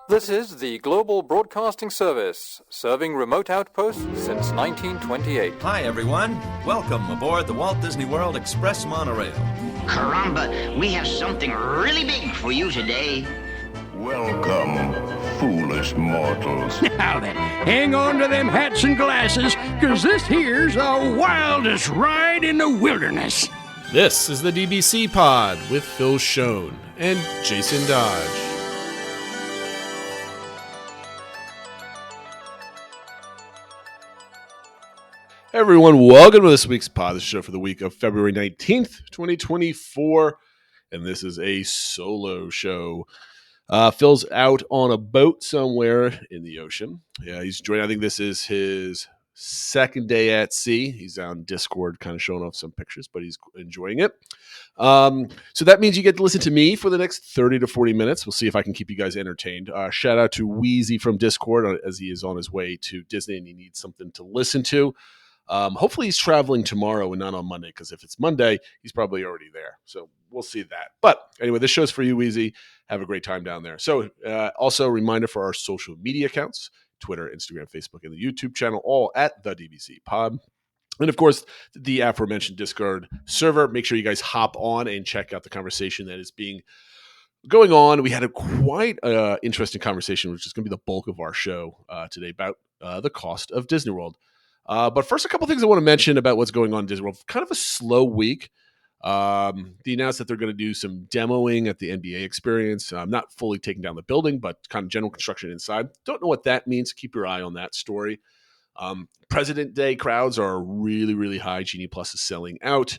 This is the Global Broadcasting Service, serving remote outposts since 1928. Hi, everyone. Welcome aboard the Walt Disney World Express monorail. Caramba, we have something really big for you today. Welcome, foolish mortals. Now then, hang on to them hats and glasses, because this here's the wildest ride in the wilderness. This is the DBC Pod with Phil Schoen and Jason Dodge. Hey everyone, welcome to this week's pod, the show for the week of February 19th, 2024, and this is a solo show. Phil's out on a boat somewhere in the ocean. Yeah, he's joining. I think this is his second day at sea. He's on Discord kind of showing off some pictures, but he's enjoying it. So that means you get to listen to me for the next 30 to 40 minutes. We'll see if I can keep you guys entertained. Shout out to Wheezy from Discord as he is on his way to Disney and he needs something to listen to. Hopefully he's traveling tomorrow and not on Monday, because if it's Monday, he's probably already there. So we'll see that. But anyway, this show's for you, Wheezy. Have a great time down there. So also a reminder for our social media accounts, Twitter, Instagram, Facebook, and the YouTube channel, all at the DBC Pod. And of course, the aforementioned Discord server. Make sure you guys hop on and check out the conversation that is going on. We had a quite interesting conversation, which is going to be the bulk of our show today, about the cost of Disney World. But first, a couple things I want to mention about what's going on in Disney World. Kind of a slow week. They announced that they're going to do some demoing at the NBA Experience. Not fully taking down the building, but kind of general construction inside. Don't know what that means. Keep your eye on that story. President Day crowds are really, really high. Genie Plus is selling out.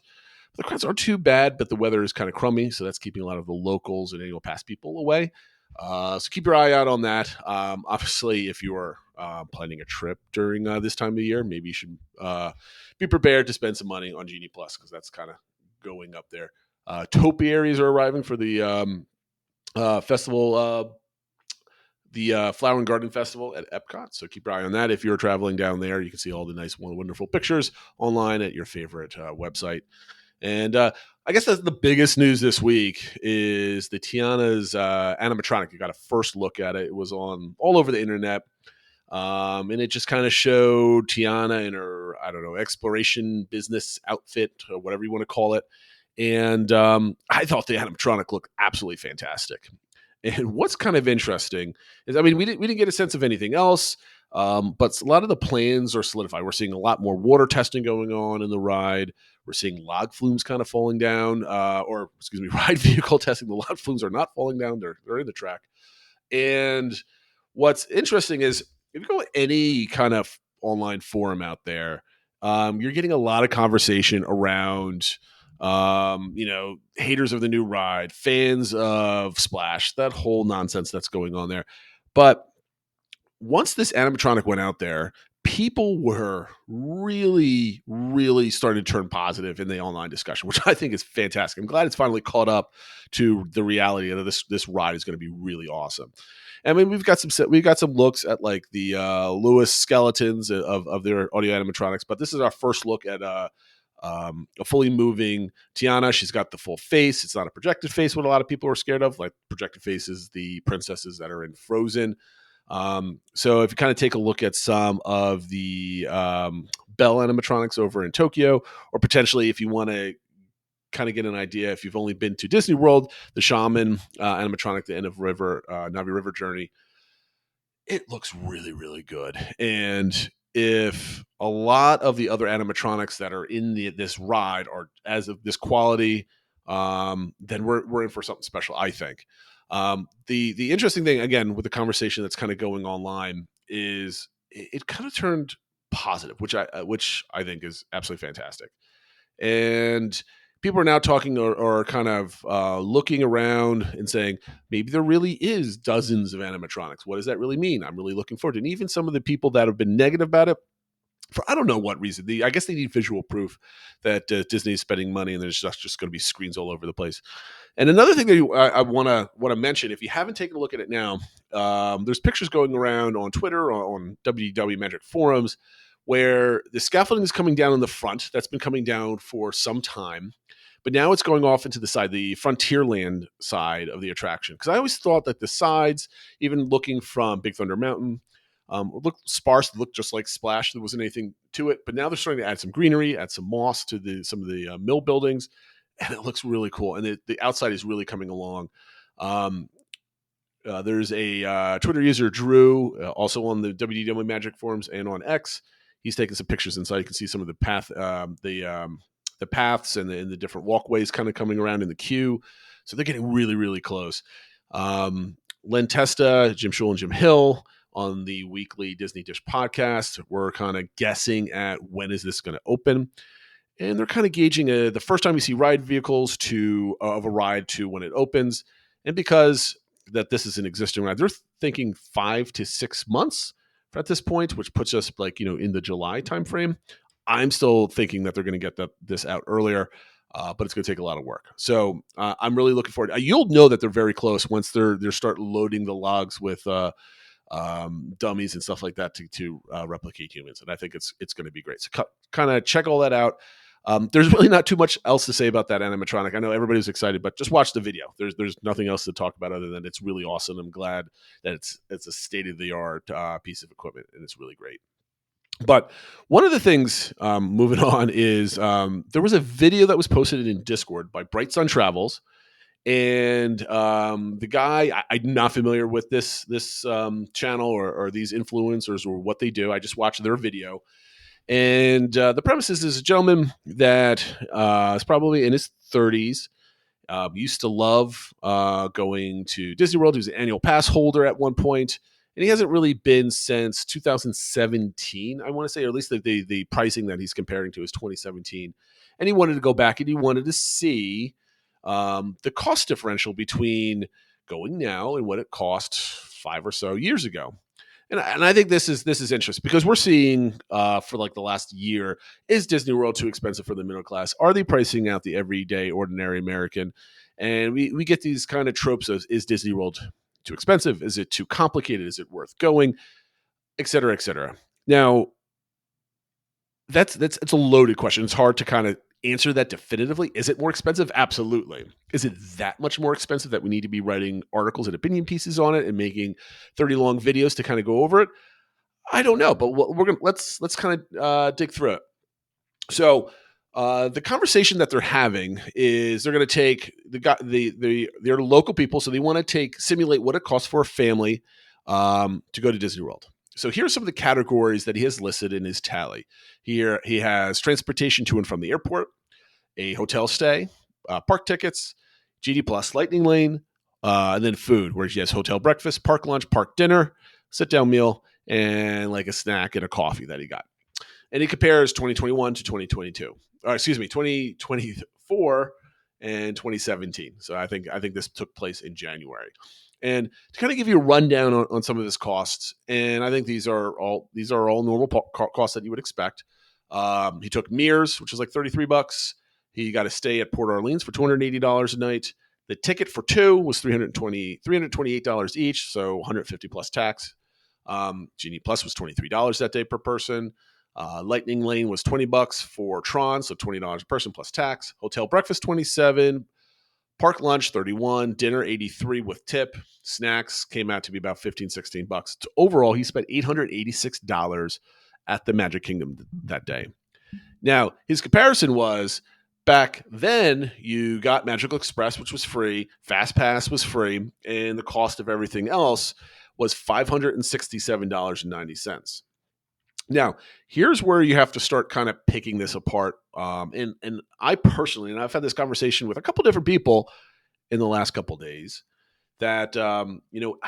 The crowds aren't too bad, but the weather is kind of crummy, so that's keeping a lot of the locals and annual pass people away. So keep your eye out on that. Obviously, if you are planning a trip during this time of year, maybe you should be prepared to spend some money on Genie Plus, because that's kind of going up there. Topiaries are arriving for the festival, the Flower and Garden Festival at Epcot. So keep your eye on that. If you're traveling down there, you can see all the nice, wonderful pictures online at your favorite website. And I guess that's the biggest news this week is the Tiana's animatronic. You got a first look at it. It was on all over the internet. And it just kind of showed Tiana in her, exploration business outfit or whatever you want to call it. And I thought the animatronic looked absolutely fantastic. And what's kind of interesting is, we didn't get a sense of anything else, but a lot of the plans are solidified. We're seeing a lot more water testing going on in the ride. We're seeing log flumes kind of falling down, ride vehicle testing. The log flumes are not falling down. They're in the track. And what's interesting is, if you go to any kind of online forum out there, you're getting a lot of conversation around, haters of the new ride, fans of Splash, that whole nonsense that's going on there. But once this animatronic went out there, people were really, really starting to turn positive in the online discussion, which I think is fantastic. I'm glad it's finally caught up to the reality that this ride is going to be really awesome. We've got some looks at like the Lewis skeletons of their audio animatronics, but this is our first look at a fully moving Tiana. She's got the full face. It's not a projected face, what a lot of people are scared of. Like projected faces, the princesses that are in Frozen. So if you kind of take a look at some of the Belle animatronics over in Tokyo, or potentially if you want to kind of get an idea, if you've only been to Disney World, the Shaman animatronic, the end of Navi River Journey, it looks really, really good. And if a lot of the other animatronics that are in this ride are as of this quality, then we're in for something special, I think. The interesting thing, again, with the conversation that's kind of going online is it kind of turned positive, which I think is absolutely fantastic. And people are now talking or kind of looking around and saying, maybe there really is dozens of animatronics. What does that really mean? I'm really looking forward to it. And even some of the people that have been negative about it, for I don't know what reason. I guess they need visual proof that Disney is spending money and there's just going to be screens all over the place. And another thing that I want to mention, if you haven't taken a look at it now, there's pictures going around on Twitter, on WDW Magic forums, where the scaffolding is coming down in the front. That's been coming down for some time. but now it's going off into the side, the Frontierland side of the attraction. Because I always thought that the sides, even looking from Big Thunder Mountain, looked sparse. It looked just like Splash. There wasn't anything to it. But now they're starting to add some greenery, add some moss to some of the mill buildings, and it looks really cool. And the outside is really coming along. There's a Twitter user, Drew, also on the WDW Magic forums and on X. He's taking some pictures inside. You can see some of the the paths and the different walkways kind of coming around in the queue. So they're getting really, really close. Len Testa, Jim Schul, and Jim Hill on the weekly Disney Dish podcast, we're kind of guessing at when is this going to open. And they're kind of gauging the first time you see ride vehicles of a ride to when it opens. And because that this is an existing ride, they're thinking 5 to 6 months at this point, which puts us in the July timeframe. I'm still thinking that they're going to get this out earlier, but it's going to take a lot of work. So I'm really looking forward. You'll know that they're very close once they start loading the logs with dummies and stuff like that to replicate humans, and I think it's going to be great. So kind of check all that out. There's really not too much else to say about that animatronic. I know everybody's excited, but just watch the video. There's nothing else to talk about other than it's really awesome. I'm glad that it's a state-of-the-art piece of equipment, and it's really great. But one of the things, moving on, is there was a video that was posted in Discord by Bright Sun Travels, and the guy, I'm not familiar with this channel or these influencers or what they do. I just watched their video. And the premise is a gentleman that is probably in his 30s, used to love going to Disney World. He was an annual pass holder at one point, and he hasn't really been since 2017, I want to say, or at least the pricing that he's comparing to is 2017. And he wanted to go back and he wanted to see the cost differential between going now and what it cost 5 or so years ago. And I think this is interesting because we're seeing for the last year, is Disney World too expensive for the middle class? Are they pricing out the everyday ordinary American? And we get these kind of tropes of, is Disney World too expensive? Is it too complicated? Is it worth going? Et cetera, et cetera. Now, it's a loaded question. It's hard to kind of answer that definitively. Is it more expensive? Absolutely. Is it that much more expensive that we need to be writing articles and opinion pieces on it and making 30 long videos to kind of go over it? I don't know, but let's kind of dig through it. So the conversation that they're having is they're going to take their local people, so they want to simulate what it costs for a family to go to Disney World. So here's some of the categories that he has listed in his tally. Here he has transportation to and from the airport, a hotel stay, park tickets, GD Plus Lightning Lane, and then food, where he has hotel breakfast, park lunch, park dinner, sit-down meal, and like a snack and a coffee that he got. And he compares 2021 to 2022. 2024 and 2017. So I think this took place in January. And to kind of give you a rundown on some of his costs, and I think these are all normal costs that you would expect. He took Mears, which is like $33. He got a stay at Port Orleans for $280 a night. The ticket for two was $328 each, so $150 plus tax. Genie Plus was $23 that day per person. Lightning Lane was $20 for Tron, so $20 a person plus tax. Hotel breakfast $27. Park lunch, $31, dinner, $83 with tip. Snacks came out to be about $15-16. So overall, he spent $886 at the Magic Kingdom that day. Now, his comparison was, back then, you got Magical Express, which was free, Fast Pass was free, and the cost of everything else was $567.90. Now, here's where you have to start kind of picking this apart. And I personally, and I've had this conversation with a couple different people in the last couple of days, that I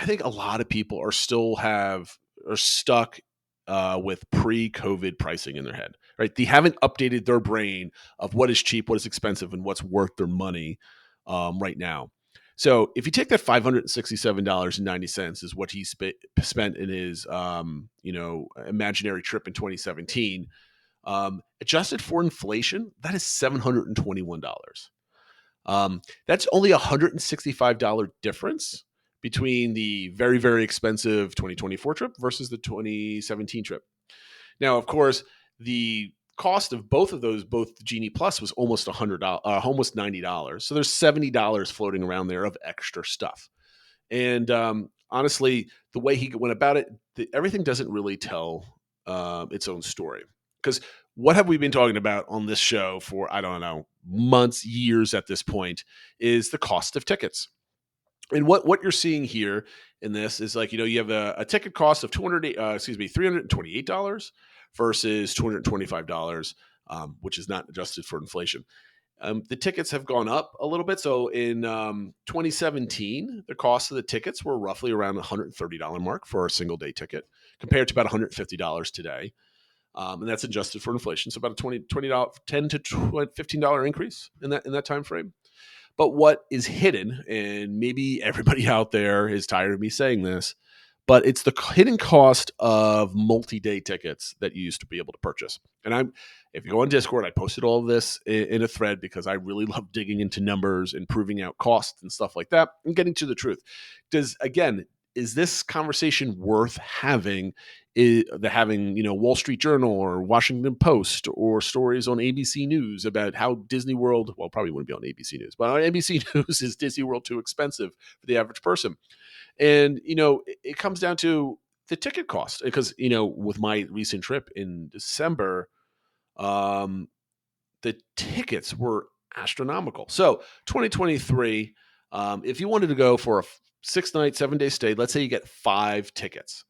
think a lot of people are stuck with pre-COVID pricing in their head, right? They haven't updated their brain of what is cheap, what is expensive, and what's worth their money right now. So if you take that $567.90 is what he spent in his, imaginary trip in 2017, adjusted for inflation, that is $721. That's only a $165 difference between the very, very expensive 2024 trip versus the 2017 trip. Now, of course, the cost of both of those, both Genie Plus, was almost $100, almost $90. So there's $70 floating around there of extra stuff. And honestly, the way he went about it, everything doesn't really tell its own story. Because what have we been talking about on this show for, I don't know, months, years at this point, is the cost of tickets. And what you're seeing here in this is like, you have a ticket cost of $328 versus $225, which is not adjusted for inflation. The tickets have gone up a little bit. So in 2017, the cost of the tickets were roughly around the $130 mark for a single day ticket, compared to about $150 today. And that's adjusted for inflation. So about a $10 to $15 increase in that time frame. But what is hidden, and maybe everybody out there is tired of me saying this, but it's the hidden cost of multi-day tickets that you used to be able to purchase. And if you go on Discord, I posted all of this in a thread because I really love digging into numbers and proving out costs and stuff like that and getting to the truth. Is this conversation worth having? Wall Street Journal or Washington Post or stories on ABC News about how Disney World, well, probably wouldn't be on ABC News, but on ABC News, is Disney World too expensive for the average person? And, it comes down to the ticket cost because, with my recent trip in December, the tickets were astronomical. So 2023, if you wanted to go for a 6-night, 7-day stay, let's say you get 5 tickets.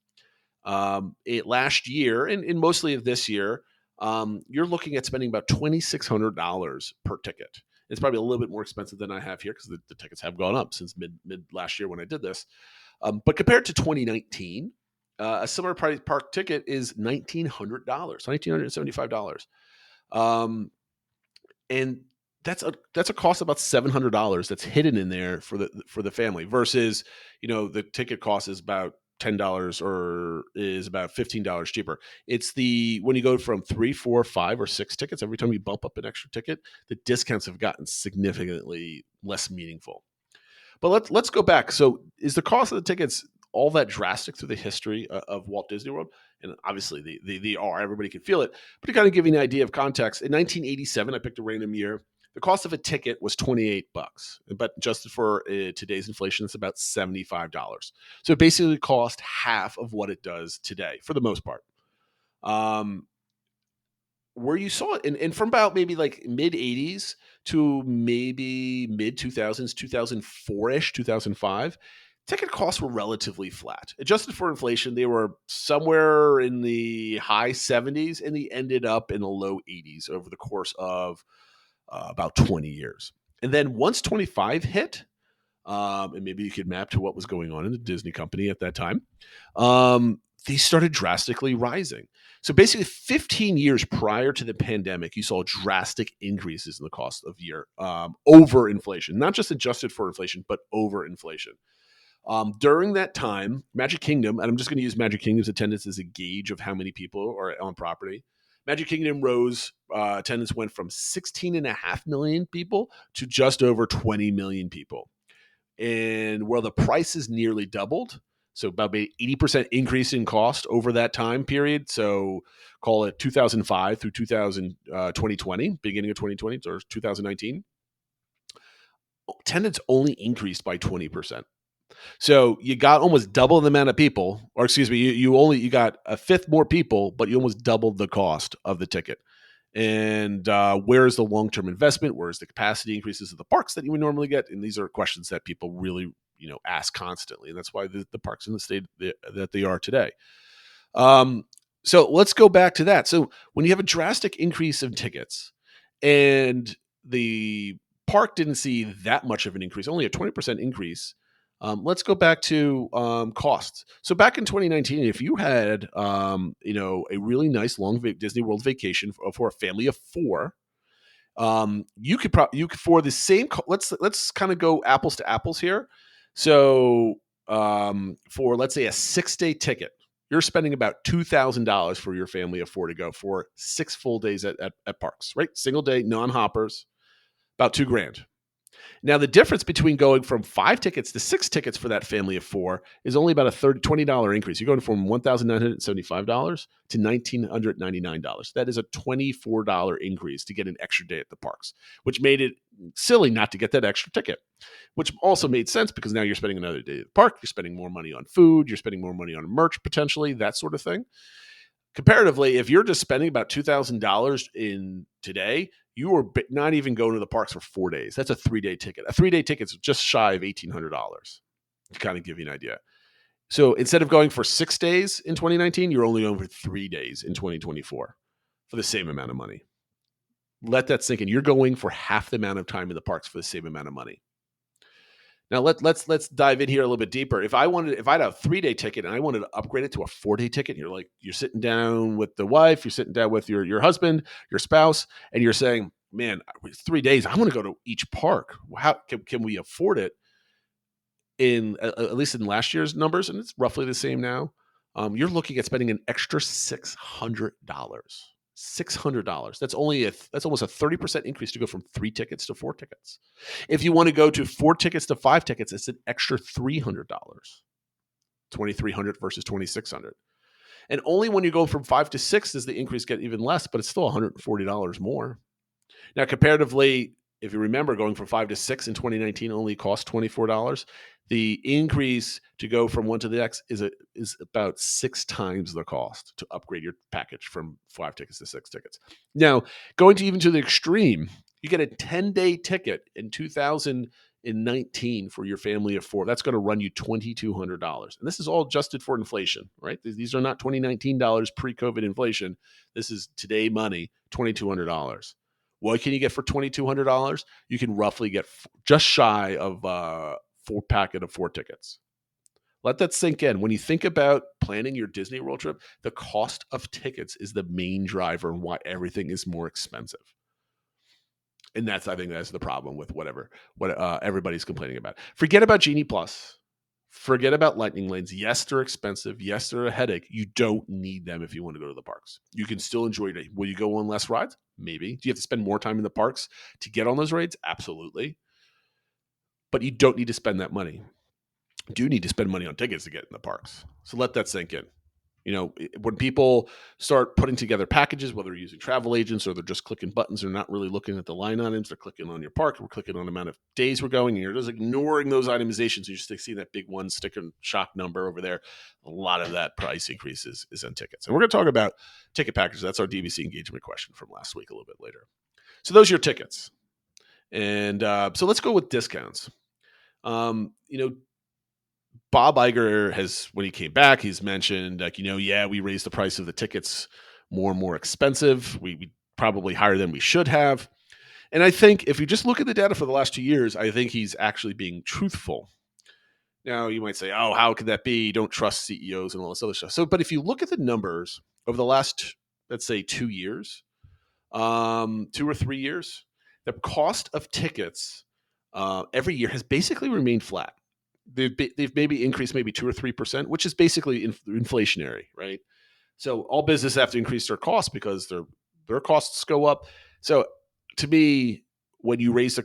Last year and mostly of this year, you're looking at spending about $2,600 per ticket. It's probably a little bit more expensive than I have here because the tickets have gone up since mid last year when I did this. But compared to 2019, a similar price park ticket is $1,900, $1,975. And that's a cost of about $700 that's hidden in there for the family versus, the ticket cost is about $10 or is about $15 cheaper. It's when you go from 3, 4, 5, or 6 tickets, every time you bump up an extra ticket, the discounts have gotten significantly less meaningful. But let's go back. So is the cost of the tickets all that drastic through the history of Walt Disney World? And obviously they are. Everybody can feel it. But to kind of give you an idea of context, in 1987, I picked a random year. The cost of a ticket was $28, but adjusted for today's inflation, it's about $75. So it basically cost half of what it does today, for the most part. Where you saw it, and from about maybe like mid 80s to maybe mid 2000s, 2004-ish, 2005, ticket costs were relatively flat. Adjusted for inflation, they were somewhere in the high 70s, and they ended up in the low 80s over the course of about 20 years. And then once 25 hit, and maybe you could map to what was going on in the Disney company at that time, they started drastically rising. So basically 15 years prior to the pandemic, you saw drastic increases in the cost of year over inflation, not just adjusted for inflation, but over inflation. During that time, Magic Kingdom, and I'm just going to use Magic Kingdom's attendance as a gauge of how many people are on property. Magic Kingdom rose, attendance went from 16.5 million people to just over 20 million people. And where the prices nearly doubled, so about 80% increase in cost over that time period. So call it 2005 through 2020, beginning of 2020 or 2019. Attendance only increased by 20%. So you got almost double the amount of people, or excuse me, you got a fifth more people, but you almost doubled the cost of the ticket. And where is the long-term investment? Where is the capacity increases of the parks that you would normally get? And these are questions that people really, ask constantly. And that's why the parks in the state that they are today. So let's go back to that. So when you have a drastic increase in tickets and the park didn't see that much of an increase, only a 20% increase, let's go back to costs. So back in 2019, if you had a really nice long Disney World vacation for a family of 4, you could for the same. Let's kind of go apples to apples here. So for let's say a 6-day ticket, you're spending about $2,000 for your family of 4 to go for 6 full days at parks, right? Single day, non-hoppers, about $2,000. Now, the difference between going from 5 tickets to 6 tickets for that family of 4 is only about a $20 increase. You're going from $1,975 to $1,999. That is a $24 increase to get an extra day at the parks, which made it silly not to get that extra ticket, which also made sense because now you're spending another day at the park. You're spending more money on food. You're spending more money on merch, potentially, that sort of thing. Comparatively, if you're just spending about $2,000 in today, you are not even going to the parks for 4 days. That's a 3-day ticket. A 3-day ticket is just shy of $1,800 to kind of give you an idea. So instead of going for 6 days in 2019, you're only going for 3 days in 2024 for the same amount of money. Let that sink in. You're going for half the amount of time in the parks for the same amount of money. Now let's dive in here a little bit deeper. If I had a 3-day ticket and I wanted to upgrade it to a 4-day ticket, you're sitting down with the wife, you're sitting down with your husband, your spouse, and you're saying, "Man, 3 days, I want to go to each park. How can we afford it?" In at least in last year's numbers, and it's roughly the same now. You're looking at spending an extra $600. $600. That's almost a 30% increase to go from 3 tickets to 4 tickets. If you want to go to 4 tickets to 5 tickets, it's an extra $300. $2,300 versus $2,600. And only when you go from 5 to 6 does the increase get even less, but it's still $140 more. Now, comparatively, if you remember, going from 5 to 6 in 2019 only cost $24. The increase to go from 1 to the next is about 6 times the cost to upgrade your package from 5 tickets to 6 tickets. Now, going to the extreme, you get a 10-day ticket in 2019 for your family of 4. That's going to run you $2,200. And this is all adjusted for inflation, right? These are not $2019 pre-COVID inflation. This is today money, $2,200. What can you get for $2,200? You can roughly get just shy of 4 packet of 4 tickets. Let that sink in. When you think about planning your Disney World trip, the cost of tickets is the main driver and why everything is more expensive. And I think that's the problem with what everybody's complaining about. Forget about Genie Plus. Forget about Lightning Lanes. Yes, they're expensive. Yes, they're a headache. You don't need them if you want to go to the parks. You can still enjoy it. Will you go on less rides? Maybe. Do you have to spend more time in the parks to get on those rides? Absolutely. But you don't need to spend that money. You do need to spend money on tickets to get in the parks. So let that sink in. When people start putting together packages, whether they're using travel agents or they're just clicking buttons, they're not really looking at the line items. They're clicking on your park. We're clicking on the amount of days we're going, and you're just ignoring those itemizations. You're just seeing that big one sticker shock number over there. A lot of that price increase is on tickets. And we're going to talk about ticket packages. That's our DVC engagement question from last week a little bit later. So those are your tickets. And so let's go with discounts. Bob Iger has, when he came back, he's mentioned we raised the price of the tickets more and more expensive. We probably higher than we should have. And I think if you just look at the data for the last 2 years, I think he's actually being truthful. Now you might say, "Oh, how could that be? You don't trust CEOs and all this other stuff." But if you look at the numbers over the last, let's say 2 years, 2 or 3 years, the cost of tickets every year has basically remained flat. They've maybe increased maybe 2 or 3%, which is basically inflationary, right? So all businesses have to increase their costs because their costs go up. So to me, when you raise the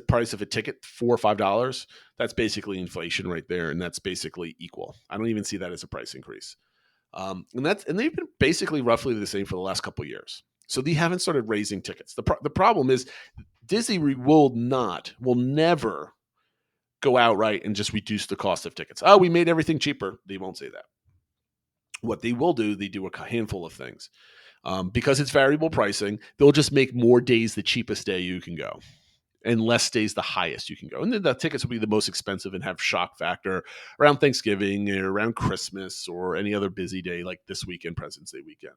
price of a ticket $4 or $5, that's basically inflation right there, and that's basically equal. I don't even see that as a price increase. And they've been basically roughly the same for the last couple of years. So they haven't started raising tickets. The problem is Disney will never go outright and just reduce the cost of tickets. "Oh, we made everything cheaper." They won't say that. What they will do, they do a handful of things. Because it's variable pricing, they'll just make more days the cheapest day you can go and less days the highest you can go. And then the tickets will be the most expensive and have shock factor around Thanksgiving or around Christmas or any other busy day like this weekend, President's Day weekend.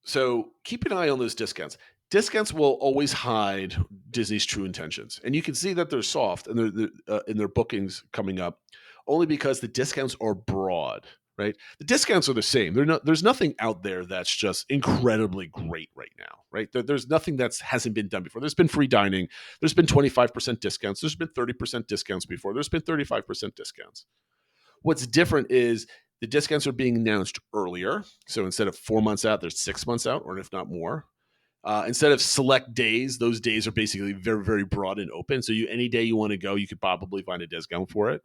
So keep an eye on those discounts. Discounts will always hide Disney's true intentions. And you can see that they're soft and they're in their bookings coming up only because the discounts are broad, right? The discounts are the same. There's nothing out there that's just incredibly great right now, right? There's nothing that hasn't been done before. There's been free dining. There's been 25% discounts. There's been 30% discounts before. There's been 35% discounts. What's different is the discounts are being announced earlier. So instead of 4 months out, there's 6 months out, or if not more. Instead of select days, those days are basically very, very broad and open. So any day you want to go, you could probably find a discount for it.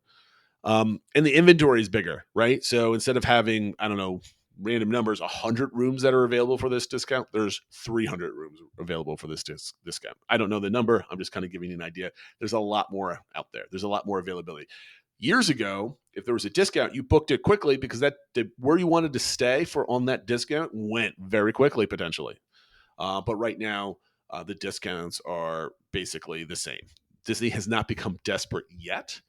And the inventory is bigger, right? So instead of having, I don't know, random numbers, 100 rooms that are available for this discount, there's 300 rooms available for this discount. I don't know the number. I'm just kind of giving you an idea. There's a lot more out there. There's a lot more availability. Years ago, if there was a discount, you booked it quickly because where you wanted to stay for on that discount went very quickly potentially. But right now, the discounts are basically the same. Disney has not become desperate yet.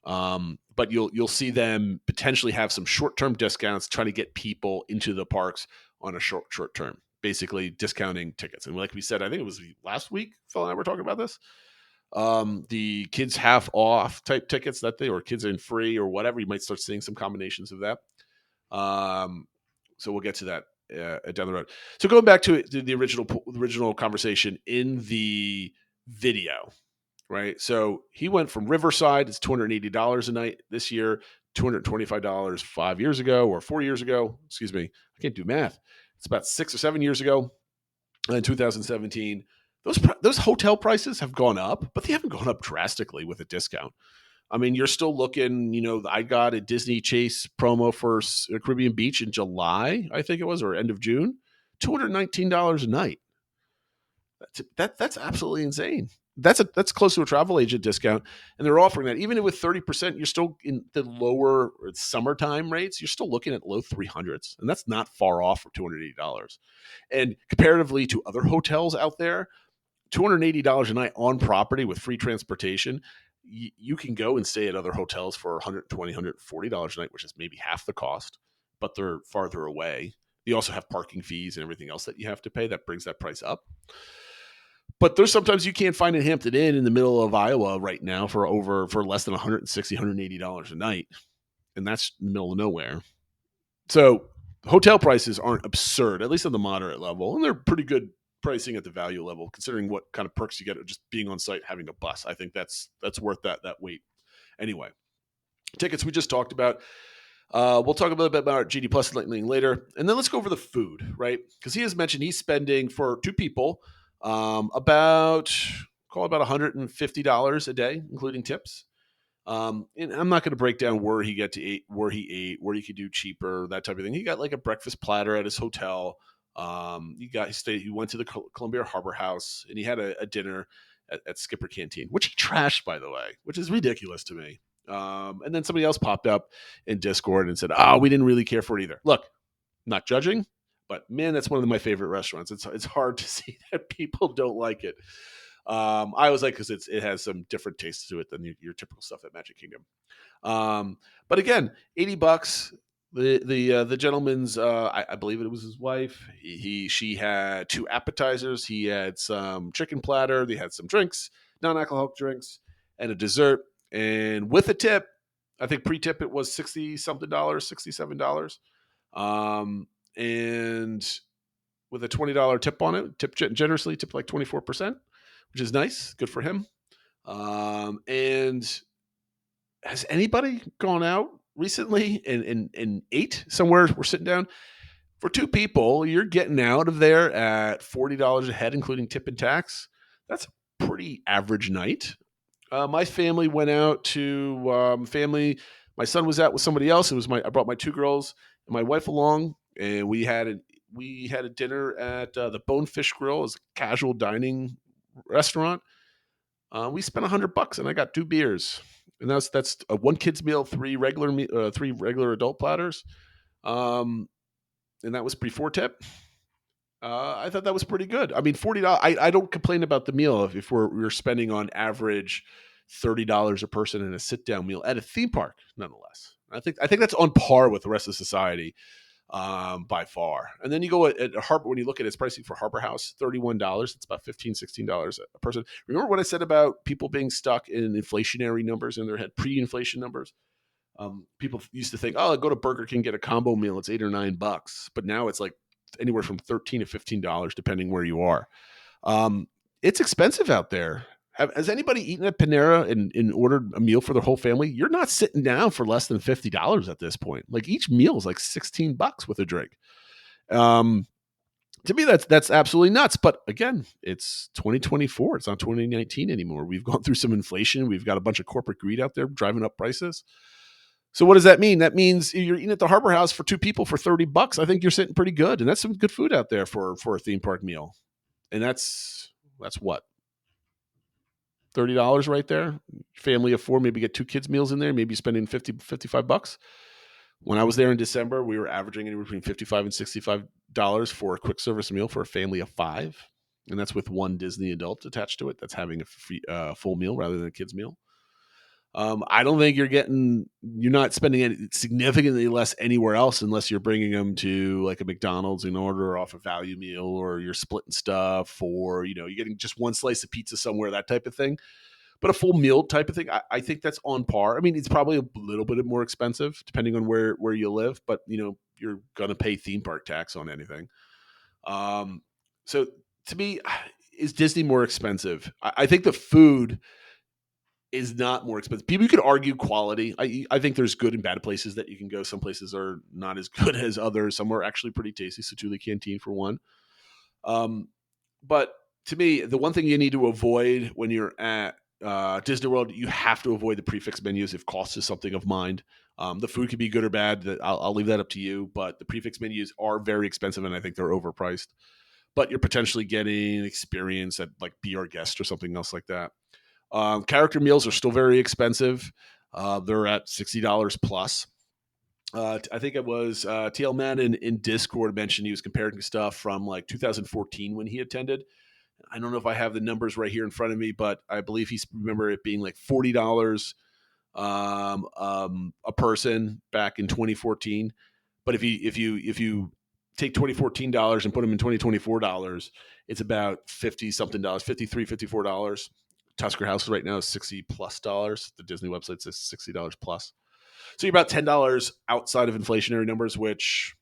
But you'll see them potentially have some short-term discounts trying to get people into the parks on a short term, basically discounting tickets. And like we said, I think it was last week, Phil and I were talking about this. The kids half off type tickets or kids in free or whatever, you might start seeing some combinations of that. So we'll get to that down the road. So going back to the original conversation in the video. Right. So he went from Riverside, it's $280 a night this year, $225 4 years ago. Excuse me. I can't do math. It's about 6 or 7 years ago in 2017. Those hotel prices have gone up, but they haven't gone up drastically with a discount. I mean, you're still looking, I got a Disney Chase promo for Caribbean Beach in July, I think it was, or end of June, $219 a night. That's absolutely insane. That's close to a travel agent discount, and they're offering that even with 30%. You're still in the lower summertime rates. You're still looking at low 300s, and that's not far off for $280. And comparatively to other hotels out there, $280 a night on property with free transportation, you can go and stay at other hotels for $120, $140 a night, which is maybe half the cost, but they're farther away. You also have parking fees and everything else that you have to pay. That brings that price up. But there's sometimes you can't find a Hampton Inn in the middle of Iowa right now for less than $160, $180 a night. And that's in the middle of nowhere. So hotel prices aren't absurd, at least at the moderate level. And they're pretty good pricing at the value level, considering what kind of perks you get just being on site, having a bus. I think that's worth that wait. Anyway, tickets we just talked about. We'll talk a little bit about GD Plus later. And then let's go over the food, right? Because he has mentioned he's spending for 2 people about $150 a day, including tips. And I'm not going to break down where he ate, where he could do cheaper, that type of thing. He got like a breakfast platter at his hotel. He went to the Columbia Harbor House, and he had a dinner at Skipper Canteen, which he trashed, by the way, which is ridiculous to me. And then somebody else popped up in Discord and said, we didn't really care for it either. Look, not judging. But man, that's one of my favorite restaurants. It's hard to see that people don't like it. I always like because it has some different tastes to it than your typical stuff at Magic Kingdom. But again, $80. The gentleman's I believe it was his wife. She had 2 appetizers. He had some chicken platter. They had some drinks, non-alcoholic drinks, and a dessert. And with a tip, I think pre-tip it was $60-something, $67. And with a $20 tip on it, generously tipped like 24%, which is nice. Good for him. And has anybody gone out recently and ate somewhere? We're sitting down for 2 people. You're getting out of there at $40 a head, including tip and tax. That's a pretty average night. My family went out to My son was out with somebody else. I brought my 2 girls and my wife along. And we had a dinner at the Bonefish Grill, as a casual dining restaurant. We spent $100, and I got 2 beers, and that's a 1 kid's meal, 3 regular adult platters, and that was before tip. I thought that was pretty good. I mean, $40. I don't complain about the meal if we're spending on average $30 a person in a sit down meal at a theme park. Nonetheless, I think that's on par with the rest of society. By far. And then you go at Harbor, when you look at its pricing for Harbor House, $31. It's about $15-16 a person. Remember what I said about people being stuck in inflationary numbers in their head, pre-inflation numbers? People used to think, go to Burger King, get a combo meal. It's $8 or $9. But now it's like anywhere from $13 to $15, depending where you are. It's expensive out there. Has anybody eaten at Panera and ordered a meal for their whole family? You're not sitting down for less than $50 at this point. Like each meal is like $16 with a drink. To me, that's absolutely nuts. But again, it's 2024. It's not 2019 anymore. We've gone through some inflation. We've got a bunch of corporate greed out there driving up prices. So what does that mean? That means if you're eating at the Harbor House for two people for $30. I think you're sitting pretty good, and that's some good food out there for a theme park meal. And that's what, $30 right there. Family of four, maybe get two kids meals in there. Maybe spending $55. When I was there in December, we were averaging anywhere between $55 and $65 for a quick service meal for a family of five. And that's with one Disney adult attached to it. That's having a full meal rather than a kid's meal. I don't think you're not spending any, significantly less anywhere else unless you're bringing them to like a McDonald's in order off a value meal, or you're splitting stuff, or, you're getting just one slice of pizza somewhere, that type of thing. But a full meal type of thing, I think that's on par. I mean, it's probably a little bit more expensive depending on where you live, but you're going to pay theme park tax on anything. So to me, is Disney more expensive? I think the food is not more expensive. You could argue quality. I think there's good and bad places that you can go. Some places are not as good as others. Some are actually pretty tasty. Satu'li Canteen for one. But to me, the one thing you need to avoid when you're at Disney World, you have to avoid the prefix menus if cost is something of mind. The food could be good or bad. I'll leave that up to you. But the prefix menus are very expensive, and I think they're overpriced. But you're potentially getting experience at like Be Our Guest or something else like that. Character meals are still very expensive. They're at $60 plus. I think it was TL Man in Discord mentioned he was comparing stuff from like 2014 when he attended. I don't know if I have the numbers right here in front of me, but I believe remember it being like $40 a person back in 2014. But if you take $2014 and put them in $2024, it's about $50 something, $53, $54. Tusker House right now is $60 plus. The Disney website says $60 plus. So you're about $10 outside of inflationary numbers, which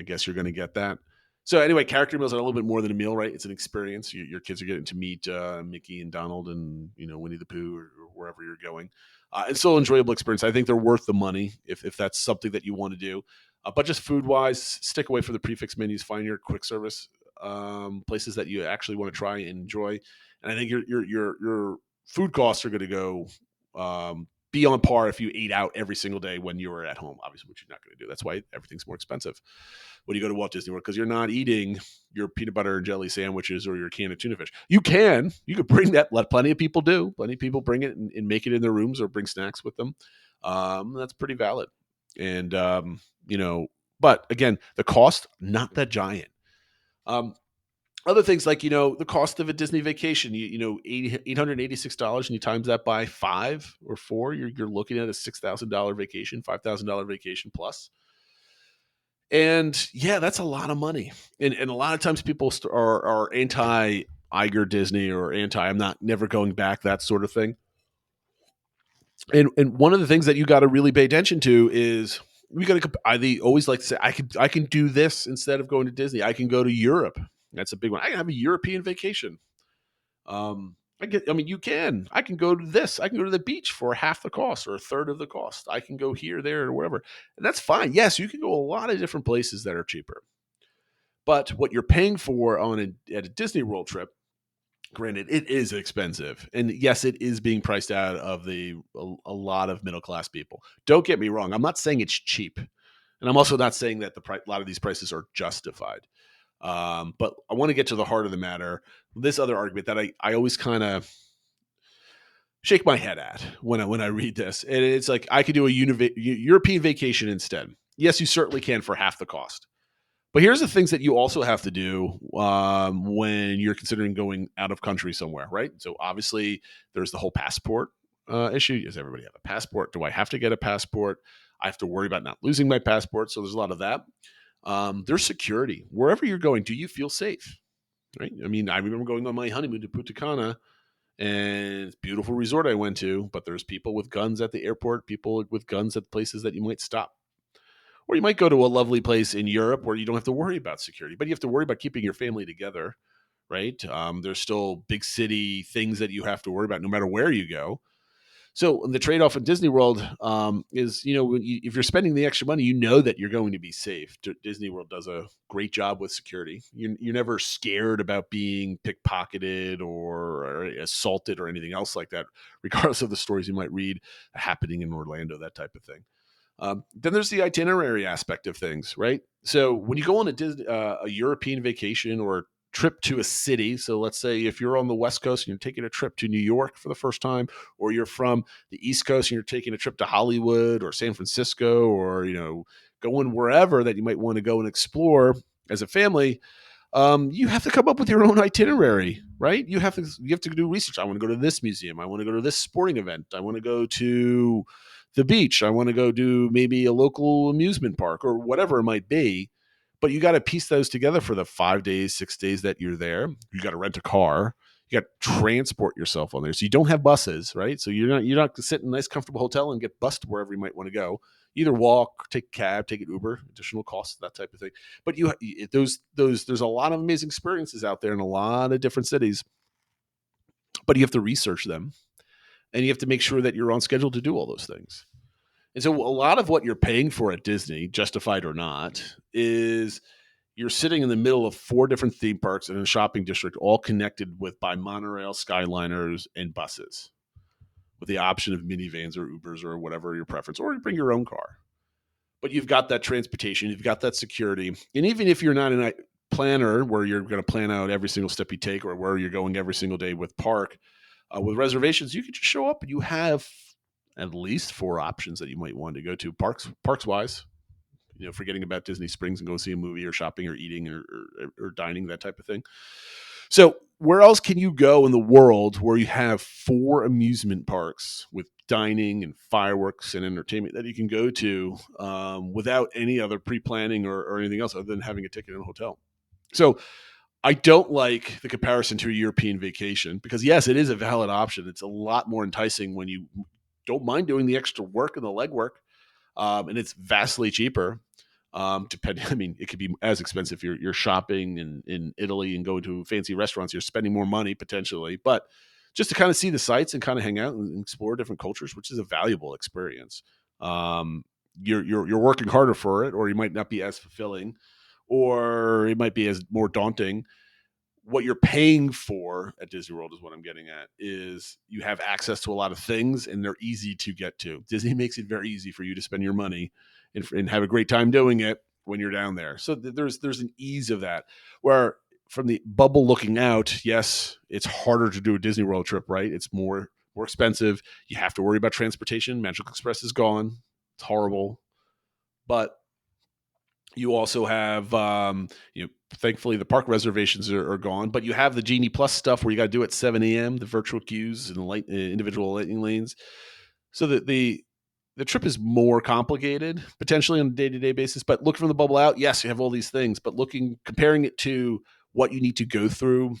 I guess you're going to get that. So anyway, character meals are a little bit more than a meal, right? It's an experience. Your kids are getting to meet Mickey and Donald and Winnie the Pooh or wherever you're going. It's still an enjoyable experience. I think they're worth the money if that's something that you want to do. But just food wise, stick away from the prefix menus. Find your quick service places that you actually want to try and enjoy. And I think your food costs are going to go be on par if you ate out every single day when you were at home, obviously, which you're not going to do. That's why everything's more expensive when you go to Walt Disney World, because you're not eating your peanut butter and jelly sandwiches or your can of tuna fish. You could bring that. Let plenty of people do. Plenty of people bring it and make it in their rooms or bring snacks with them. That's pretty valid. And, but again, the cost, not that giant. Other things like, the cost of a Disney vacation, $886, and you times that by 5 or 4, you're looking at a $6,000 vacation, $5,000 vacation plus. And yeah, that's a lot of money. And a lot of times people are anti Iger Disney or I'm never going back, that sort of thing. And one of the things that you got to really pay attention to is I always like to say, I can do this instead of going to Disney. I can go to Europe. That's a big one. I can have a European vacation. You can. I can go to this. I can go to the beach for half the cost or a third of the cost. I can go here, there, or wherever. And that's fine. Yes, you can go a lot of different places that are cheaper. But what you're paying for at a Disney World trip, granted, it is expensive. And yes, it is being priced out of a lot of middle-class people. Don't get me wrong. I'm not saying it's cheap. And I'm also not saying that a lot of these prices are justified. But I want to get to the heart of the matter. This other argument that I always kind of shake my head at when I read this, and it's like I could do a European vacation instead. Yes, you certainly can for half the cost. But here's the things that you also have to do when you're considering going out of country somewhere, right? So obviously there's the whole passport issue. Does everybody have a passport? Do I have to get a passport? I have to worry about not losing my passport. So there's a lot of that. There's security. Wherever you're going, do you feel safe? Right? I mean, I remember going on my honeymoon to Punta Cana, and it's a beautiful resort I went to, but there's people with guns at the airport, people with guns at places that you might stop. Or you might go to a lovely place in Europe where you don't have to worry about security, but you have to worry about keeping your family together, right? There's still big city things that you have to worry about no matter where you go. So the trade-off in Disney World is, if you're spending the extra money, you know that you're going to be safe. Disney World does a great job with security. You're never scared about being pickpocketed or assaulted or anything else like that, regardless of the stories you might read happening in Orlando, that type of thing. Then there's the itinerary aspect of things, right? So when you go on a European vacation or a trip to a city, so let's say if you're on the West Coast and you're taking a trip to New York for the first time, or you're from the East Coast and you're taking a trip to Hollywood or San Francisco, or going wherever that you might want to go and explore as a family, you have to come up with your own itinerary, right? You have to do research. I want to go to this museum. I want to go to this sporting event. I want to go to the beach. I want to go do maybe a local amusement park or whatever it might be. But you got to piece those together for the 5 days, 6 days that you're there. You got to rent a car. You got to transport yourself on there. So you don't have buses, right? So you're not going to sit in a nice, comfortable hotel and get bused wherever you might want to go. Either walk, take a cab, take an Uber, additional costs, that type of thing. But there's a lot of amazing experiences out there in a lot of different cities. But you have to research them, and you have to make sure that you're on schedule to do all those things. And so a lot of what you're paying for at Disney, justified or not, is you're sitting in the middle of 4 different theme parks in a shopping district, all connected by monorail, Skyliners, and buses, with the option of minivans or Ubers or whatever your preference, or you bring your own car. But you've got that transportation, you've got that security. And even if you're not a planner where you're going to plan out every single step you take or where you're going every single day with with reservations, you can just show up and you have at least 4 options that you might want to go to parks wise, forgetting about Disney Springs and go see a movie or shopping or eating or dining, that type of thing. So where else can you go in the world where you have 4 amusement parks with dining and fireworks and entertainment that you can go to without any other pre-planning or anything else other than having a ticket in a hotel? So I don't like the comparison to a European vacation because, yes, it is a valid option. It's a lot more enticing when you don't mind doing the extra work and the legwork, and it's vastly cheaper. It could be as expensive. You're shopping in Italy and going to fancy restaurants. You're spending more money potentially, but just to kind of see the sights and kind of hang out and explore different cultures, which is a valuable experience. You're working harder for it, or you might not be as fulfilling, or it might be as more daunting. What you're paying for at Disney World is what I'm getting at, is you have access to a lot of things and they're easy to get to. Disney makes it very easy for you to spend your money and have a great time doing it when you're down there. So there's an ease of that, where from the bubble looking out, yes, it's harder to do a Disney World trip, right? It's more expensive. You have to worry about transportation. Magical Express is gone. It's horrible. But you also have, thankfully the park reservations are gone, but you have the Genie Plus stuff where you got to do it at 7 a.m., the virtual queues and individual lightning lanes. So that the trip is more complicated potentially on a day-to-day basis, but look from the bubble out. Yes, you have all these things, but comparing it to what you need to go through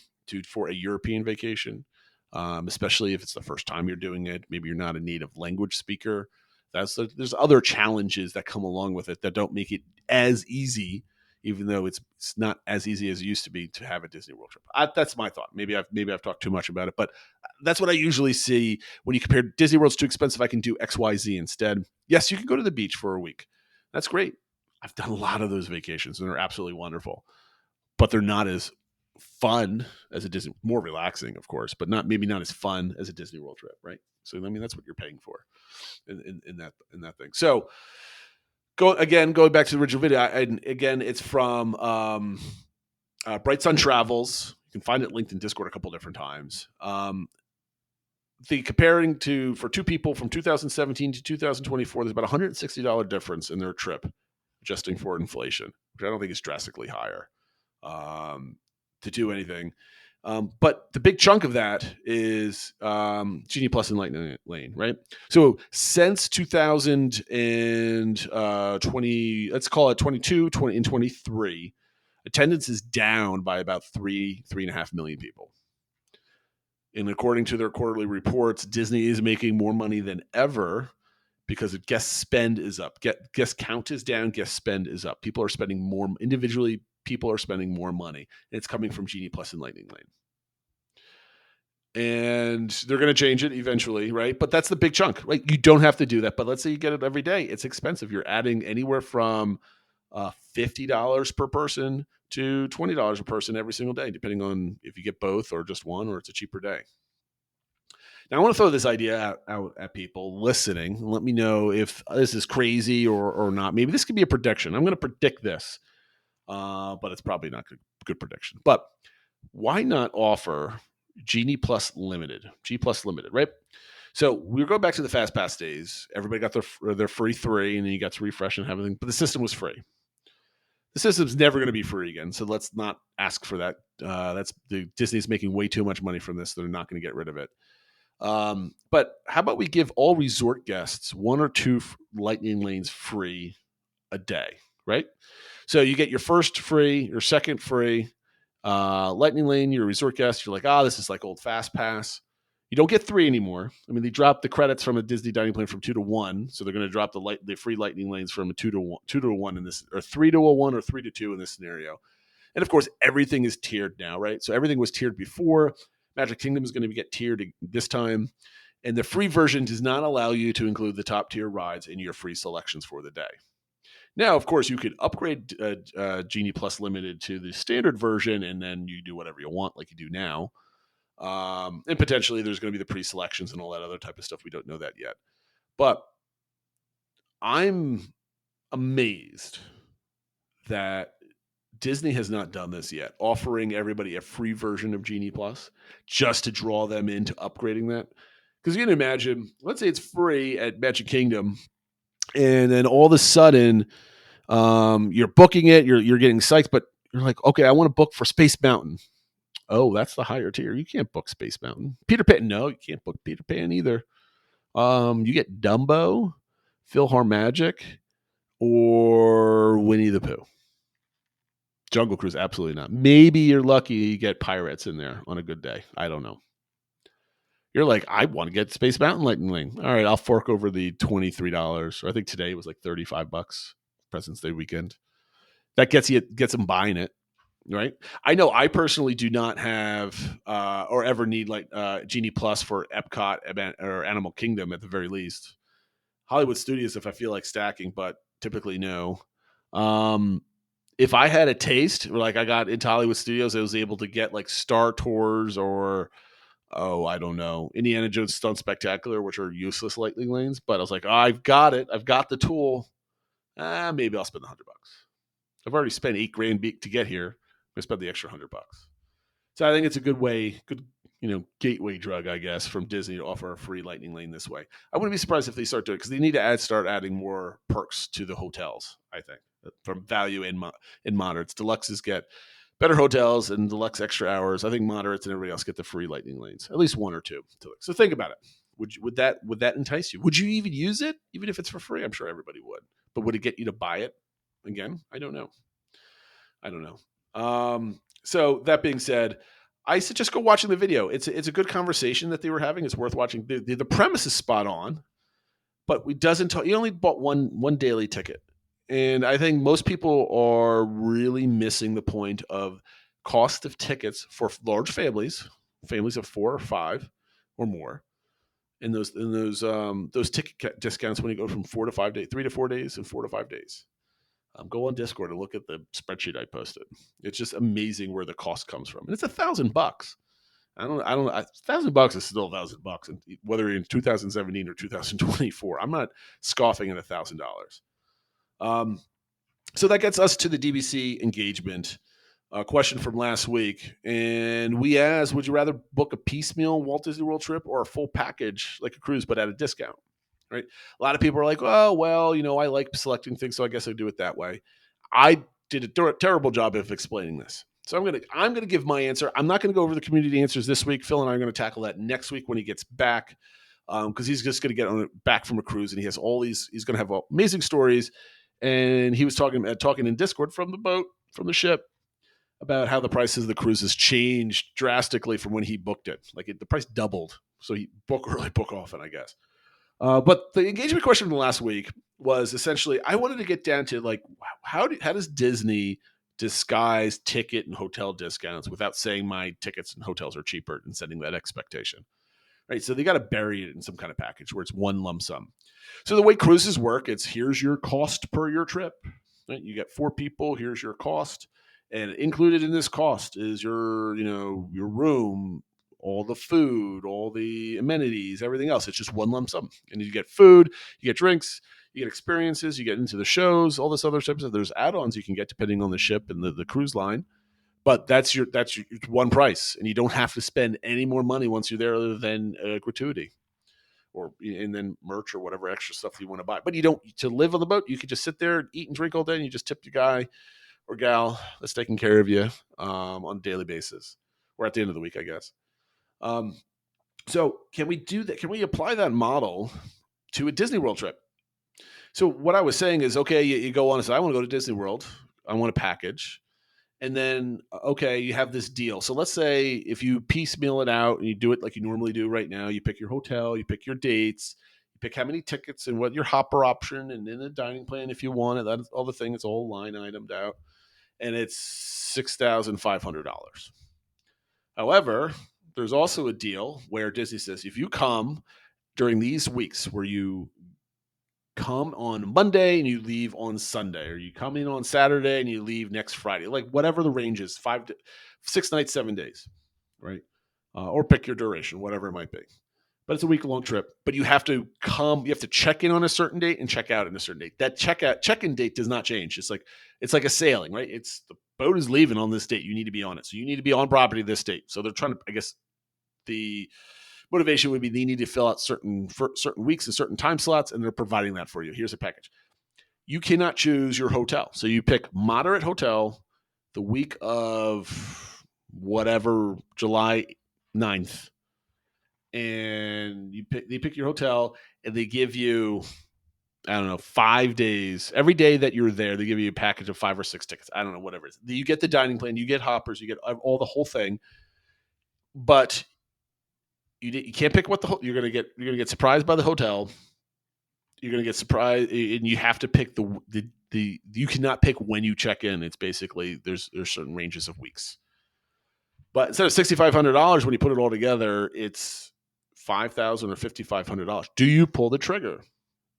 for a European vacation, especially if it's the first time you're doing it, maybe you're not a native language speaker. There's other challenges that come along with it that don't make it as easy, even though it's not as easy as it used to be to have a Disney World trip. That's my thought. Maybe I've talked too much about it, but that's what I usually see when you compare Disney World's too expensive. I can do X, Y, Z instead. Yes, you can go to the beach for a week. That's great. I've done a lot of those vacations and they're absolutely wonderful, but they're not as fun as a Disney. More relaxing, of course, but maybe not as fun as a Disney World trip, right? So that's what you're paying for in that thing. So going back to the original video, again, it's from Bright Sun Travels. You can find it linked in Discord a couple different times. The comparing for 2 people from 2017 to 2024, there's about $160 difference in their trip, adjusting for inflation, which I don't think is drastically higher to do anything. But the big chunk of that is Genie Plus and Lightning Lane, right? So since 2020, let's call it 22, 20, and 23, attendance is down by about 3.5 million people. And according to their quarterly reports, Disney is making more money than ever because guest spend is up. Guest count is down, guest spend is up. People are spending more individually. People are spending more money. And it's coming from Genie Plus and Lightning Lane. and they're going to change it eventually, right? But that's the big chunk, right? You don't have to do that. But let's say you get it every day. It's expensive. You're adding anywhere from $50 per person to $20 a person every single day, depending on if you get both or just one, or it's a cheaper day. Now, I want to throw this idea out at people listening. Let me know if this is crazy or not. Maybe this could be a prediction. I'm going to predict this, but it's probably not a good prediction. But why not offer Genie Plus Limited, G Plus Limited, right? So we're going back to the Fast Pass days. Everybody got their free 3, and then you got to refresh and everything, but the system was free. The system's never going to be free again, so let's not ask for that. Disney's making way too much money from this. They're not going to get rid of it. But how about we give all resort guests 1 or 2 lightning lanes free a day, right? So you get your first free, your second free, lightning lane, you're a resort guest. You're like, this is like old Fast Pass. You don't get 3 anymore. I mean, they dropped the credits from a Disney dining plan from 2 to 1. So they're going to drop the free lightning lanes from a 2 to 1 in this, or 3 to 1 or 3 to 2 in this scenario. And of course, everything is tiered now, right? So everything was tiered before. Magic Kingdom is going to get tiered this time. And the free version does not allow you to include the top tier rides in your free selections for the day. Now, of course, you could upgrade Genie Plus Limited to the standard version, and then you do whatever you want like you do now. And potentially there's going to be the pre-selections and all that other type of stuff. We don't know that yet. But I'm amazed that Disney has not done this yet, offering everybody a free version of Genie Plus just to draw them into upgrading that. Because you can imagine, let's say it's free at Magic Kingdom, and then all of a sudden you're booking it, you're getting psyched, but you're like, okay, I want to book for Space Mountain. Oh, that's the higher tier. You can't book Space Mountain. Peter Pan, no, you can't book Peter Pan either. You get Dumbo, PhilharMagic, or Winnie the Pooh. Jungle Cruise, absolutely not. Maybe you're lucky you get Pirates in there on a good day. I don't know. You're like, I want to get Space Mountain Lightning Lane. All right, I'll fork over the $23. Or I think today it was like $35, President's Day weekend. That gets them buying it, right? I know I personally do not have or ever need like Genie Plus for Epcot or Animal Kingdom at the very least. Hollywood Studios if I feel like stacking, but typically no. If I had a taste, like I got into Hollywood Studios, I was able to get like Star Tours or, I don't know, Indiana Jones Stunt Spectacular, which are useless lightning lanes. But I was like, I've got it. I've got the tool. Maybe I'll spend $100. I've already spent $8,000 to get here. I spend the extra $100. So I think it's a good way, gateway drug, I guess, from Disney to offer a free lightning lane this way. I wouldn't be surprised if they start doing it because they need to start adding more perks to the hotels, I think, from value in moderates. Deluxes get better hotels and deluxe extra hours. I think moderates and everybody else get the free lightning lanes, at least 1 or 2. So think about it. Would that entice you? Would you even use it, even if it's for free? I'm sure everybody would. But would it get you to buy it? Again, I don't know. So that being said, I suggest go watching the video. It's a good conversation that they were having. It's worth watching. The premise is spot on, but it doesn't talk. You only bought one daily ticket, and I think most people are really missing the point of cost of tickets for large families of 4 or 5 or more. In those ticket discounts when you go from 4 to 5 days, 3 to 4 days, and 4 to 5 days. Go on Discord and look at the spreadsheet I posted. It's just amazing where the cost comes from, and it's $1,000. I don't. $1,000 is still $1,000, and whether you're in 2017 or 2024, I'm not scoffing at $1,000. So that gets us to the DVC engagement question from last week, and we asked, would you rather book a piecemeal Walt Disney World trip or a full package like a cruise but at a discount? Right? A lot of people are like, oh, well, I like selecting things, so I guess I'll do it that way. I did a terrible job of explaining this. So I'm gonna give my answer. I'm not gonna go over the community answers this week. Phil and I are gonna tackle that next week when he gets back, because he's just gonna get back from a cruise and he has he's gonna have amazing stories. And he was talking in Discord from the boat, from the ship, about how the prices of the cruises changed drastically from when he booked it. Like the price doubled. So he book early, book often, I guess. But the engagement question from last week was essentially, I wanted to get down to like, how does Disney disguised ticket and hotel discounts without saying my tickets and hotels are cheaper and setting that expectation. Right. So they got to bury it in some kind of package where it's one lump sum. So the way cruises work, it's here's your cost per your trip. Right? You get 4 people, here's your cost. And included in this cost is your room, all the food, all the amenities, everything else. It's just one lump sum. And you get food, you get drinks, you get experiences, you get into the shows, all this other stuff. So there's add-ons you can get depending on the ship and the cruise line. But that's your one price, and you don't have to spend any more money once you're there other than gratuity, and then merch or whatever extra stuff you want to buy. But you don't to live on the boat. You could just sit there and eat and drink all day, and you just tip the guy or gal that's taking care of you on a daily basis, or at the end of the week, I guess. So can we do that? Can we apply that model to a Disney World trip? So what I was saying is, okay, you go on and say, I want to go to Disney World. I want a package. And then, okay, you have this deal. So let's say if you piecemeal it out and you do it like you normally do right now, you pick your hotel, you pick your dates, you pick how many tickets and what your hopper option and then the dining plan if you want it. That's all the thing. It's all line itemed out. And it's $6,500. However, there's also a deal where Disney says if you come during these weeks where you come on Monday and you leave on Sunday, or you come in on Saturday and you leave next Friday, like whatever the range is, 6 nights, 7 days, right? Or pick your duration, whatever it might be. But it's a week-long trip. But you have to check in on a certain date and check out on a certain date. That check-in date does not change. It's like a sailing, right? It's the boat is leaving on this date. You need to be on it. So you need to be on property this date. So they're trying to, I guess, the motivation would be they need to fill out certain weeks and certain time slots, and they're providing that for you. Here's a package. You cannot choose your hotel. So you pick moderate hotel the week of whatever, July 9th. And they pick your hotel, and they give you, I don't know, 5 days. Every day that you're there, they give you a package of 5 or 6 tickets. I don't know, whatever it is. You get the dining plan, you get hoppers, you get all the whole thing. But you can't pick what you're gonna get. You're gonna get surprised by the hotel. You're gonna get surprised, and you have to pick the. You cannot pick when you check in. It's basically there's certain ranges of weeks. But instead of $6,500, when you put it all together, it's $5,000 or $5,500. Do you pull the trigger?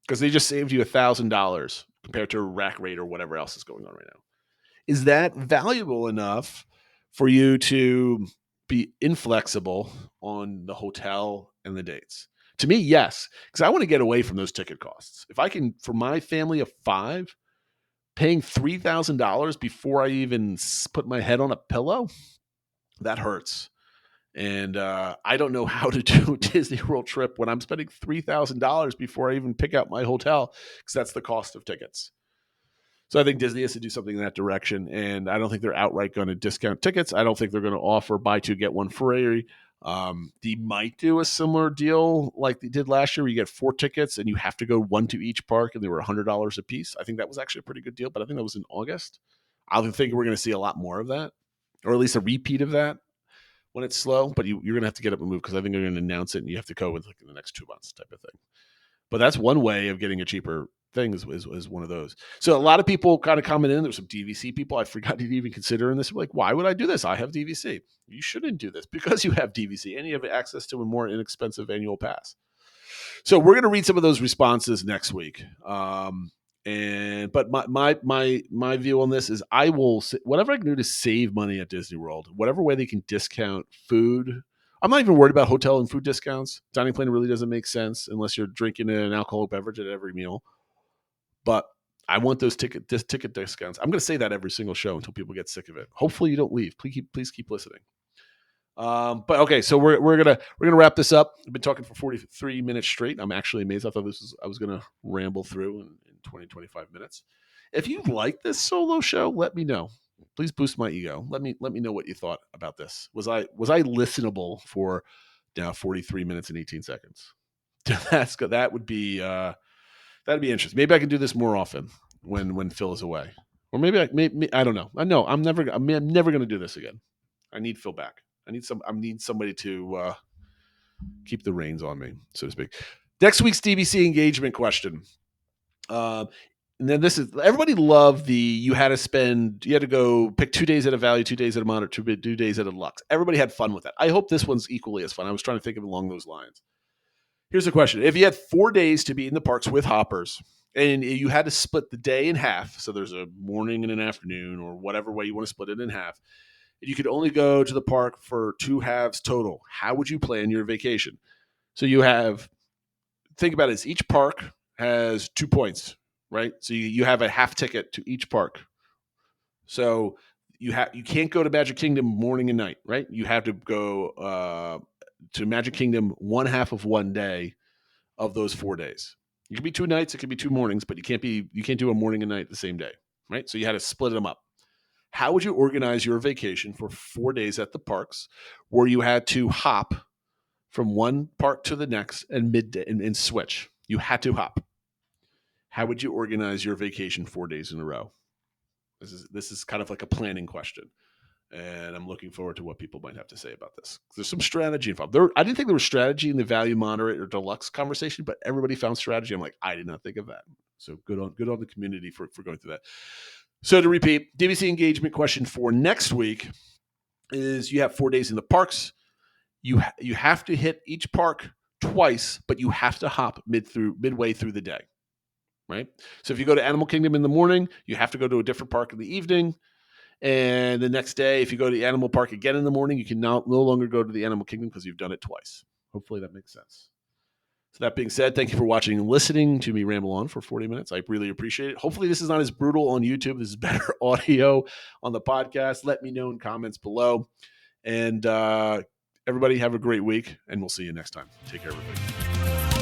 Because they just saved you $1,000 compared to a rack rate or whatever else is going on right now. Is that valuable enough for you to be inflexible on the hotel and the dates? To me, yes, because I want to get away from those ticket costs. If I can, for my family of 5, paying $3,000 before I even put my head on a pillow, that hurts. And I don't know how to do a Disney World trip when I'm spending $3,000 before I even pick out my hotel, because that's the cost of tickets. So I think Disney has to do something in that direction, and I don't think they're outright going to discount tickets. I don't think they're going to offer buy 2, get 1 free. They might do a similar deal like they did last year where you get 4 tickets and you have to go 1 to each park, and they were $100 a piece. I think that was actually a pretty good deal, but I think that was in August. I think we're going to see a lot more of that, or at least a repeat of that when it's slow, but you're going to have to get up and move, because I think they're going to announce it and you have to go with like in the next 2 months type of thing. But that's one way of getting a cheaper thing is one of those. So a lot of people kind of comment in. There's some DVC people I forgot to even consider in this. Like, why would I do this? I have DVC. You shouldn't do this because you have DVC and you have access to a more inexpensive annual pass. So we're going to read some of those responses next week. But my view on this is I will whatever I can do to save money at Disney World, whatever way they can discount food. I'm not even worried about hotel and food discounts. Dining plan really doesn't make sense unless you're drinking an alcoholic beverage at every meal. But I want those ticket discounts. I'm going to say that every single show until people get sick of it. Hopefully you don't leave. Please keep listening. But okay, so we're gonna wrap this up. I've been talking for 43 minutes straight. I'm actually amazed. I thought I was gonna ramble through in 20, 25 minutes. If you like this solo show, let me know. Please boost my ego. Let me know what you thought about this. Was I listenable for 43 minutes and 18 seconds? That's good. That would be that'd be interesting. Maybe I can do this more often when Phil is away, or maybe I don't know. I know I'm never gonna do this again. I need Phil back. I need somebody to keep the reins on me, so to speak. Next week's DVC engagement question. and then everybody loved you had to go pick 2 days at a value, 2 days at a Monarch, 2 days at a Deluxe. Everybody had fun with that. I hope this one's equally as fun. I was trying to think of along those lines. Here's the question. If you had 4 days to be in the parks with hoppers and you had to split the day in half, so there's a morning and an afternoon or whatever way you want to split it in half, and you could only go to the park for 2 halves total, how would you plan your vacation? So think about it, each park has 2 points, right? So you have a half ticket to each park. So you can't go to Magic Kingdom morning and night, right? You have to go to Magic Kingdom 1/2 of 1 day of those 4 days. It could be 2 nights, it could be 2 mornings, but you can't do a morning and night the same day, right? So you had to split them up. How would you organize your vacation for 4 days at the parks where you had to hop from one park to the next and midday and switch? You had to hop. How would you organize your vacation 4 days in a row? This is kind of like a planning question. And I'm looking forward to what people might have to say about this. There's some strategy involved. I didn't think there was strategy in the value, moderate, or deluxe conversation, but everybody found strategy. I'm like, I did not think of that. So good on the community for going through that. So to repeat, DVC engagement question for next week is: you have 4 days in the parks. You have to hit each park twice, but you have to hop midway through the day, right? So if you go to Animal Kingdom in the morning, you have to go to a different park in the evening. And the next day, if you go to the Animal Park again in the morning, you can no longer go to the Animal Kingdom because you've done it twice. Hopefully that makes sense. So that being said, thank you for watching and listening to me ramble on for 40 minutes. I really appreciate it. Hopefully this is not as brutal on YouTube. This is better audio on the podcast. Let me know in comments below. And everybody have a great week, and we'll see you next time. Take care, everybody.